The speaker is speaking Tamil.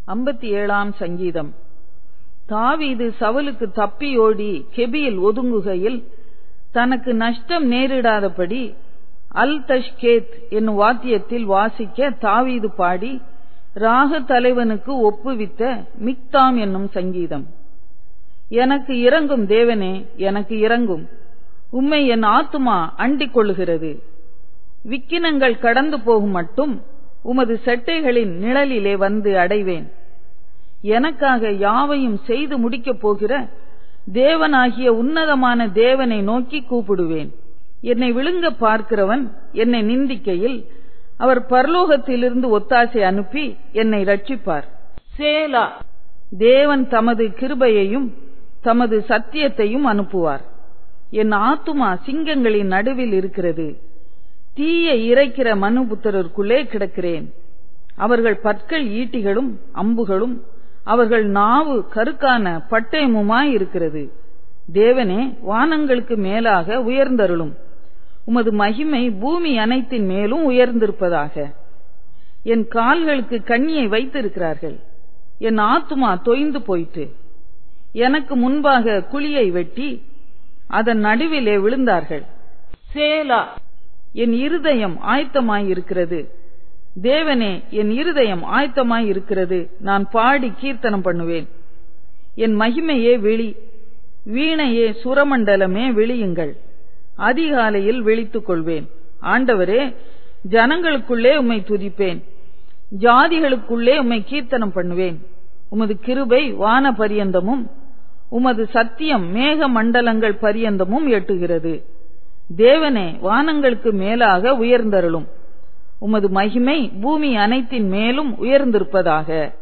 57ஆம் சங்கீதம். தாவீது சவுலுக்கு தப்பியோடி கெபியில் ஒதுங்குகையில் தனக்கு நஷ்டம் நேரிடாதபடி அல் தஷ்கேத் என்னும் வாத்தியத்தில் வாசிக்க தாவீது பாடி ராக தலைவனுக்கு ஒப்புவித்த மிக்தாம் என்னும் சங்கீதம். எனக்கு இரங்கும் தேவனே, எனக்கு இரங்கும். உம்மை என் ஆத்துமா அண்டிக் கொள்ளுகிறது. விக்கினங்கள் கடந்து போகும் மட்டும் உமது செட்டைகளின் நிழலிலே வந்து அடைவேன். எனக்காக யாவையும் செய்து முடிக்கப் போகிற தேவனாகிய உன்னதமான தேவனை நோக்கி கூப்பிடுவேன். என்னை விழுங்க பார்க்கிறவன் என்னை நிந்திக்கையில் அவர் பரலோகத்திலிருந்து ஒத்தாசை அனுப்பி என்னை ரட்சிப்பார். சேலா. தேவன் தமது கிருபையையும் தமது சத்தியத்தையும் அனுப்புவார். என் ஆத்துமா சிங்கங்களின் நடுவில் இருக்கிறது. தீயை இறைக்கிற மனுபுத்திரருக்குள்ளே கிடக்கிறேன். அவர்கள் பற்கள் ஈட்டிகளும் அம்புகளும் அவர்கள் நாவு கருக்கான பட்டயமுமாயிருக்கிறது. தேவனே, வானங்களுக்கு மேலாக உயர்ந்தருளும். உமது மகிமை பூமி அனைத்தின் மேலும் உயர்ந்திருப்பதாக. என் கால்களுக்கு கண்ணியை வைத்திருக்கிறார்கள். என் ஆத்துமா தொய்ந்து போயிற்று. எனக்கு முன்பாக குழியை வெட்டி அதன் நடுவிலே விழுந்தார்கள். சேலா. என் இருதயம் ஆயத்தமாயிருக்கிறது. தேவனே, என் இருதயம் ஆயத்தமாயிருக்கிறது. நான் பாடி கீர்த்தனம் பண்ணுவேன். என் மகிமையே விழி, வீணையே சுரமண்டலமே விழியுங்கள். அதிகாலையில் விழித்துக் கொள்வேன். ஆண்டவரே, ஜனங்களுக்குள்ளே உம்மை துதிப்பேன். ஜாதிகளுக்குள்ளே உம்மை கீர்த்தனம் பண்ணுவேன். உமது கிருபை வான பரியந்தமும் உமது சத்தியம் மேக மண்டலங்கள் பரியந்தமும் எட்டுகிறது. தேவனே, வானங்களுக்கு மேலாக உயர்ந்தருளும். உமது மகிமை பூமி அனைத்தின் மேலும் உயர்ந்திருப்பதாக.